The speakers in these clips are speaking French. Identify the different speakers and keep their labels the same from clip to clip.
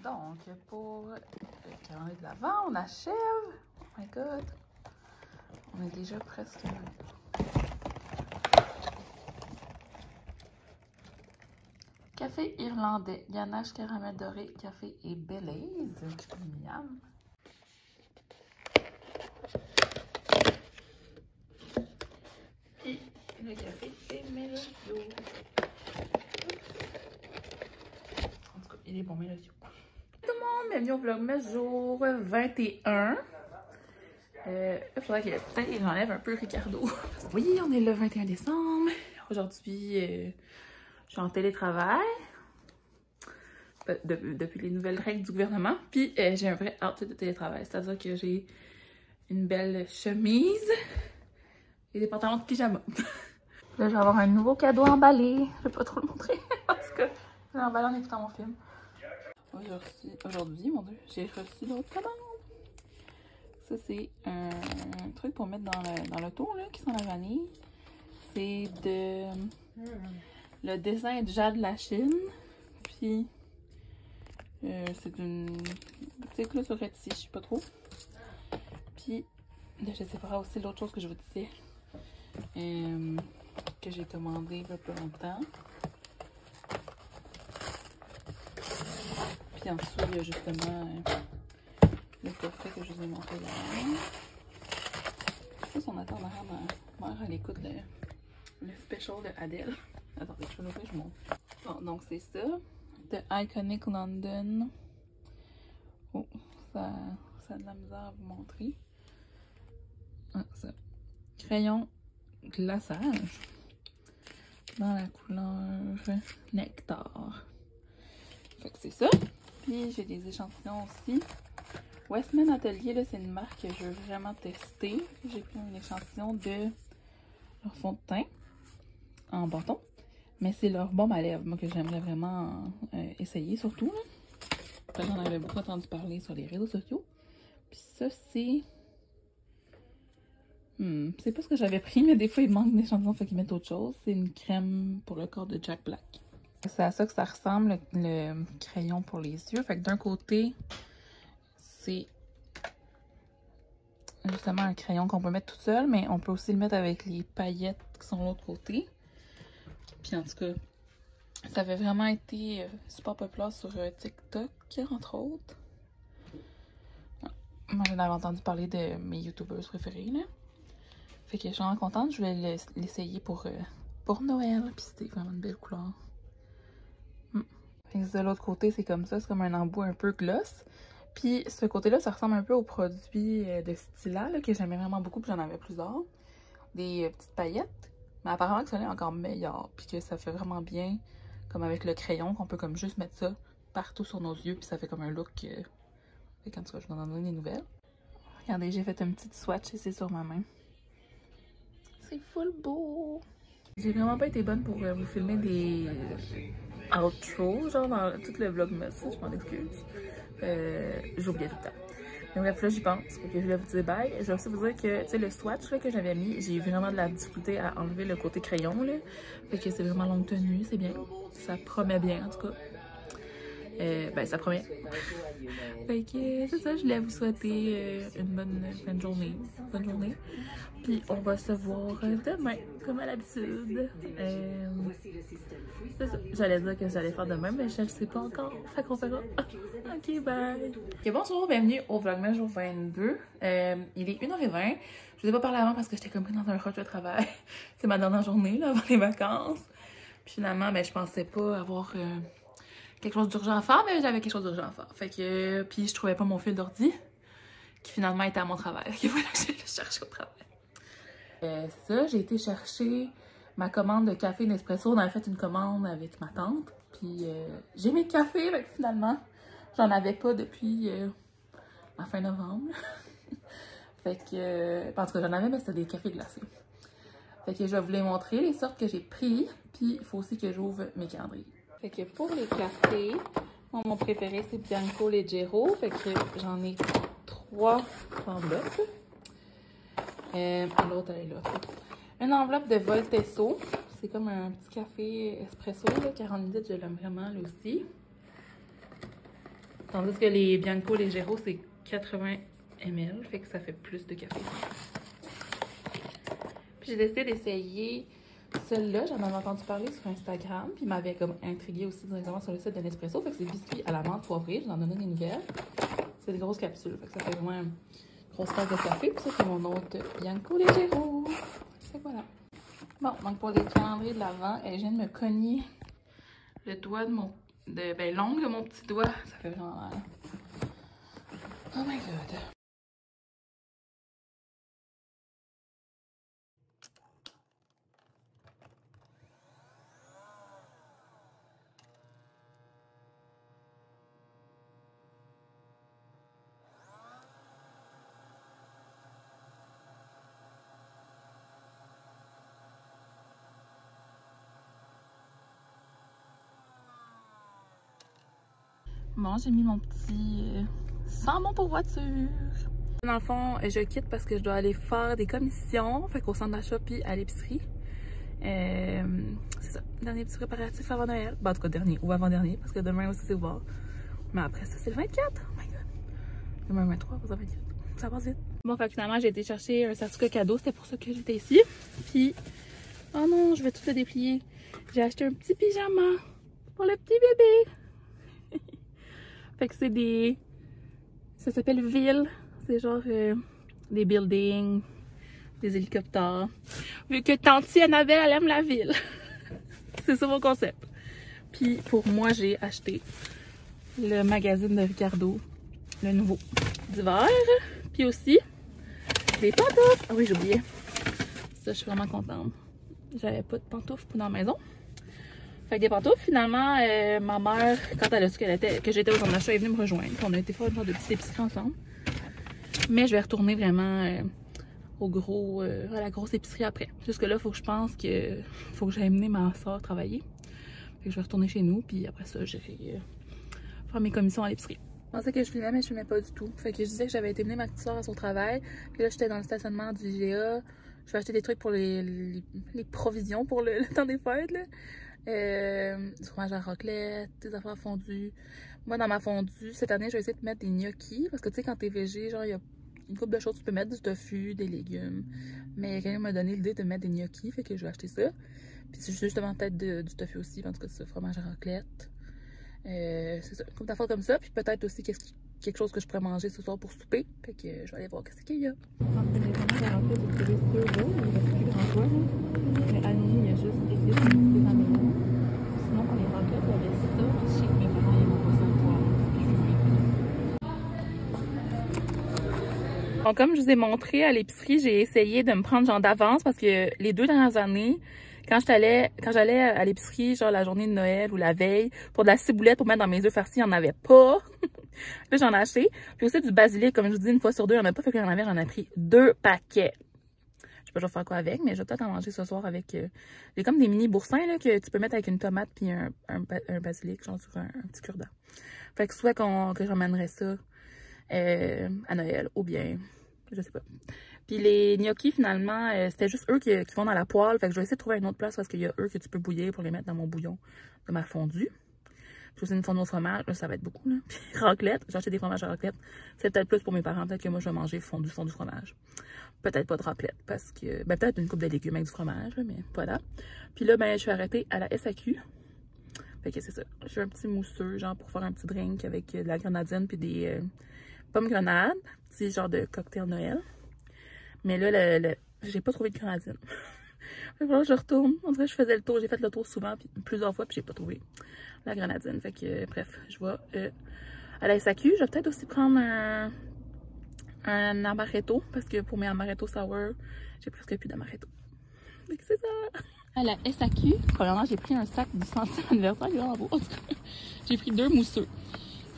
Speaker 1: Donc, pour le calendrier de l'Avent, on achève. Oh my god. On est déjà presque là. Café irlandais, ganache, caramel doré, café et Belize. Miam. Puis le café, c'est Mélodio. En tout cas, il est bon, Mélodio. Tout le monde, bienvenue au Vlogmas jour 21. Il faudrait que peut-être j'enlève un peu Ricardo. Oui, on est le 21 décembre. Aujourd'hui, je suis en télétravail. Depuis les nouvelles règles du gouvernement. Puis j'ai un vrai outfit de télétravail. C'est-à-dire que j'ai une belle chemise et des pantalons de pyjama. Là, je vais avoir un nouveau cadeau emballé. Je vais pas trop le montrer parce que je l'ai emballé en écoutant mon film. Aujourd'hui, mon Dieu, j'ai reçu d'autres commandes. Ça, c'est un truc pour mettre dans l'auto, là, qui sent la vanille. C'est le dessin de Jade la Chine. Puis, c'est une boutique là, sur Etsy, je sais pas trop. Puis, là, je séparais aussi l'autre chose que je vous disais. Que j'ai commandé il y a pas longtemps. Puis en dessous, il y a justement le coffret que je vous ai montré hier. Ça, on attend ma mère, elle écoute le special de Adele. Attendez, je vais l'ouvrir, je vous montre. Bon, donc c'est ça. The Iconic London. Oh, ça a de la misère à vous montrer. Ah, ça. Crayon glaçage. Dans la couleur nectar. Fait que c'est ça. Puis j'ai des échantillons aussi. Westman Atelier, là, c'est une marque que je veux vraiment tester. J'ai pris un échantillon de leur fond de teint en bâton. Mais c'est leur baume à lèvres, moi, que j'aimerais vraiment essayer, surtout. J'en avais beaucoup entendu parler sur les réseaux sociaux. Puis ça, c'est... c'est pas ce que j'avais pris, mais des fois, il manque d'échantillons, fait qu'ils mettent autre chose. C'est une crème pour le corps de Jack Black. C'est à ça que ça ressemble, le crayon pour les yeux. Fait que d'un côté, c'est justement un crayon qu'on peut mettre tout seul, mais on peut aussi le mettre avec les paillettes qui sont de l'autre côté. Puis en tout cas, ça avait vraiment été super populaire sur TikTok, entre autres. Moi, j'en avais entendu parler de mes youtubeuses préférées, là. Fait que je suis vraiment contente. Je voulais l'essayer pour Noël. Puis c'était vraiment une belle couleur. Fait que de l'autre côté, c'est comme ça. C'est comme un embout un peu gloss. Puis ce côté-là, ça ressemble un peu aux produits de Stila, là, que j'aimais vraiment beaucoup. Puis j'en avais plusieurs. Des petites paillettes. Mais apparemment que ça est encore meilleur. Puis que ça fait vraiment bien. Comme avec le crayon, qu'on peut comme juste mettre ça partout sur nos yeux. Puis ça fait comme un look. Fait qu'en tout cas, je vais en donner des nouvelles. Regardez, j'ai fait une petite swatch ici sur ma main. C'est full beau! J'ai vraiment pas été bonne pour vous filmer des outros, genre dans tout le vlogmas, je m'en excuse. J'oubliais tout le temps. Mais bref, là j'y pense, fait que je voulais vous dire bye. Je vais aussi vous dire que, tu sais, le swatch là, que j'avais mis, j'ai eu vraiment de la difficulté à enlever le côté crayon, là. Fait que c'est vraiment longue tenue, c'est bien. Ça promet bien, en tout cas. Ben, ça promet. Fait que c'est ça, je voulais vous souhaiter une bonne fin de journée. Bonne journée. Puis on va se voir demain, comme à l'habitude. C'est ça. J'allais dire que j'allais faire demain, mais je ne sais pas encore. Fait qu'on verra. Ok, bye. Ok, bonjour, bienvenue au Vlogmas jour 22. Il est 1h20. Je vous ai pas parlé avant parce que j'étais comme pris dans un rush de travail. C'est ma dernière journée, là, avant les vacances. Puis finalement, ben, je pensais pas avoir... quelque chose d'urgent à faire, mais j'avais quelque chose d'urgent à faire. Fait que, puis je trouvais pas mon fil d'ordi, qui finalement était à mon travail. Fait que voilà, je le chercher au travail. C'est ça, j'ai été chercher ma commande de café Nespresso. On avait fait une commande avec ma tante. Puis j'ai mis le café, fait que finalement, j'en avais pas depuis la fin novembre. Fait que, parce que j'en avais, mais c'était des cafés glacés. Fait que je vais vous les montrer, les sortes que j'ai pris. Puis il faut aussi que j'ouvre mes calendriers. Fait que pour les cafés, moi, mon préféré c'est Bianco Leggero. Fait que j'en ai 3 enveloppes. L'autre elle est là. Une enveloppe de Voltesso. C'est comme un petit café espresso, là, 40 litres, je l'aime vraiment lui aussi. Tandis que les Bianco Leggero, c'est 80 ml, fait que ça fait plus de café. Puis j'ai décidé d'essayer celle-là, j'en avais entendu parler sur Instagram, puis il m'avait comme intriguée aussi directement sur le site de Nespresso. Fait que c'est biscuits à la menthe poivrée, je vous en donne des nouvelles. C'est des grosses capsules, fait que ça fait vraiment une grosse tasse de café. Puis ça, c'est mon autre Bianco Leggero. Fait que voilà. Bon, donc pour les calendriers de l'Avent, je viens de me cogner le doigt de mon... ben l'ongle de mon petit doigt. Ça fait vraiment mal. Oh my god. Bon, j'ai mis mon petit savon pour voiture. Dans le fond, je quitte parce que je dois aller faire des commissions, fait qu'au centre d'achat puis à l'épicerie. C'est ça, dernier petit préparatif avant Noël. Ben, en tout cas, dernier ou avant-dernier, parce que demain aussi c'est ouvert. Mais après ça, c'est le 24. Oh my god. Demain le 23, c'est le 24. Ça passe vite. Bon, fait que finalement, j'ai été chercher un certificat cadeau. C'était pour ça que j'étais ici. Puis, oh non, je vais tout le déplier. J'ai acheté un petit pyjama pour le petit bébé. Fait que c'est des... Ça s'appelle ville. C'est genre des buildings, des hélicoptères. Vu que Tanti Annabelle, elle aime la ville. C'est ça mon concept. Puis pour moi, j'ai acheté le magazine de Ricardo, le nouveau d'hiver. Puis aussi des pantoufles. Ah oui, j'oubliais. Ça, je suis vraiment contente. J'avais pas de pantoufles pour dans la maison. Fait que des pantoufles, finalement, ma mère, quand elle a su que j'étais au centre d'achat, elle est venue me rejoindre. On a été faire une genre de petite épicerie ensemble. Mais je vais retourner vraiment à la grosse épicerie après. Jusque là, il faut que je pense que faut que j'aille amener ma soeur travailler. Fait que je vais retourner chez nous, puis après ça, j'irai faire mes commissions à l'épicerie. Je pensais que je filmais, mais je filmais pas du tout. Fait que je disais que j'avais été mener ma petite soeur à son travail. Puis là, j'étais dans le stationnement du IGA. Je vais acheter des trucs pour les provisions pour le temps des fêtes, là. Du fromage à raclette, des affaires fondues. Moi, dans ma fondue, cette année, je vais essayer de mettre des gnocchis. Parce que tu sais, quand t'es végé, genre, il y a une couple de choses. Tu peux mettre du tofu, des légumes. Mais quelqu'un m'a donné l'idée de mettre des gnocchis, fait que je vais acheter ça. Puis c'est justement peut-être du tofu aussi, en tout cas, c'est ça, fromage à raclette. C'est ça, une couple d'affaires comme ça. Puis peut-être aussi quelque chose que je pourrais manger ce soir pour souper. Fait que je vais aller voir qu'est-ce qu'il y a. Mais à nous, il y a juste des fils qui sont dans les mots. Sinon, pour les raclettes, il y avait ça. Puis je sais que mes parents, ils n'ont pas ça au poivre. Puis je comme je vous ai montré à l'épicerie, j'ai essayé de me prendre genre d'avance parce que les 2 dernières années, quand j'allais à l'épicerie, genre la journée de Noël ou la veille, pour de la ciboulette pour mettre dans mes œufs farcis, il n'y en avait pas. Là, j'en ai acheté. Puis aussi du basilic, comme je vous dis, une fois sur 2, il n'y en a pas. Fait que j'en ai pris 2 paquets. Je sais pas, je vais faire quoi avec, mais je vais peut-être en manger ce soir avec... j'ai comme des mini boursins là, que tu peux mettre avec une tomate puis un basilic, genre sur un petit cure-dent. Fait que soit que j'emmènerais ça à Noël, ou bien... Je sais pas. Puis les gnocchis, finalement, c'était juste eux qui vont dans la poêle. Fait que je vais essayer de trouver une autre place parce qu'il y a eux que tu peux bouillir pour les mettre dans mon bouillon de ma fondue. Puis aussi une fondue au fromage, là, ça va être beaucoup, là. Puis raclette, j'ai acheté des fromages à raclette. C'est peut-être plus pour mes parents, peut-être que moi je vais manger fondue fromage. Peut-être pas de raclette parce que... Ben peut-être une coupe de légumes avec du fromage, là, mais voilà. Puis là, ben je suis arrêtée à la SAQ. Fait que c'est ça. Je fais un petit mousseux, genre pour faire un petit drink avec de la grenadine puis des pommes grenades. Petit genre de cocktail Noël. Mais là, j'ai pas trouvé de grenadine. Fait que là, je retourne. On dirait que je faisais le tour. J'ai fait le tour souvent, puis plusieurs fois, puis j'ai pas trouvé la grenadine. Fait que, bref, je vais à la SAQ. Je vais peut-être aussi prendre un amaretto, parce que pour mes amaretto sour, j'ai presque plus d'amaretto. Fait que c'est ça. À la SAQ, premièrement, j'ai pris un sac du 100e anniversaire, il est vraiment beau. En tout cas, j'ai pris 2 mousseux.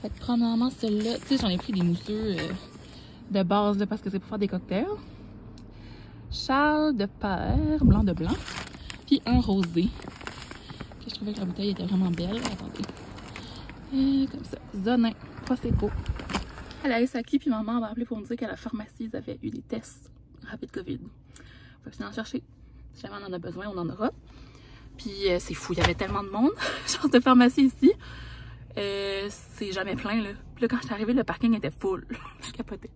Speaker 1: Fait que premièrement, celui-là, tu sais, j'en ai pris des mousseux de base, là, parce que c'est pour faire des cocktails. Charles de Père, blanc de blanc, puis un rosé. Que je trouvais que la bouteille était vraiment belle. Attendez. Comme ça. Zonin, Prosecco. À la SAQ, puis maman m'a appelé pour me dire qu'à la pharmacie, ils avaient eu des tests rapides COVID. Faut que je en chercher. Si jamais on en a besoin, on en aura. Puis c'est fou, il y avait tellement de monde. Genre de pharmacie ici. c'est jamais plein, là. Puis là, quand je suis arrivée, le parking était full. Je capotais.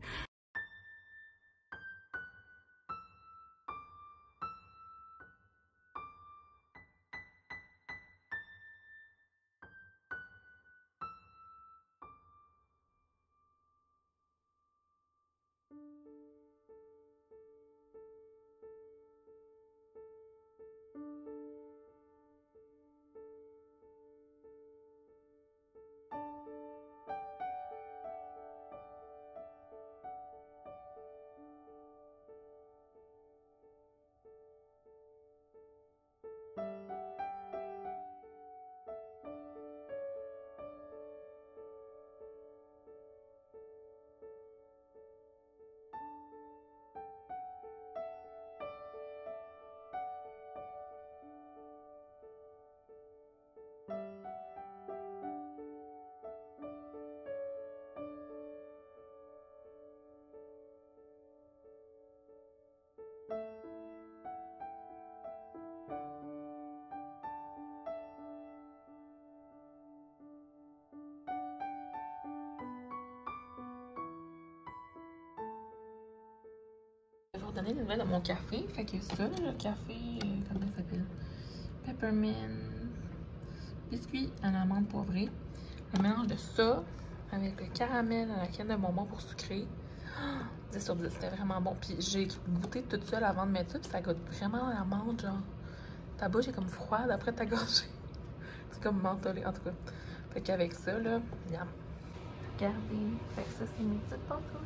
Speaker 1: Je vais vous redonner des nouvelles de mon café. Fait que ça, là, le café, comment ça s'appelle? Peppermint biscuit à l'amande poivrée. Le mélange de ça avec le caramel à la canne de bonbons pour sucrer. 10 sur 10, c'était vraiment bon. Puis j'ai goûté toute seule avant de mettre ça, puis ça goûte vraiment l'amande, genre. Ta bouche est comme froide après ta gorgée. C'est comme mentholé, en tout cas. Fait qu'avec ça, là, bien. Regardez. Fait que ça, c'est mes petites pantoufles.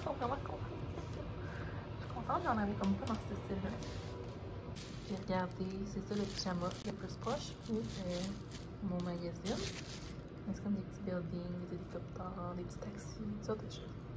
Speaker 1: Ils sont vraiment contents. Je suis contente, j'en avais comme pas dans ce style-là. Puis regardez, c'est ça le pyjama le plus proche ou mon magazine. C'est comme des petits buildings, des hélicoptères, des petits taxis, toutes sortes de choses.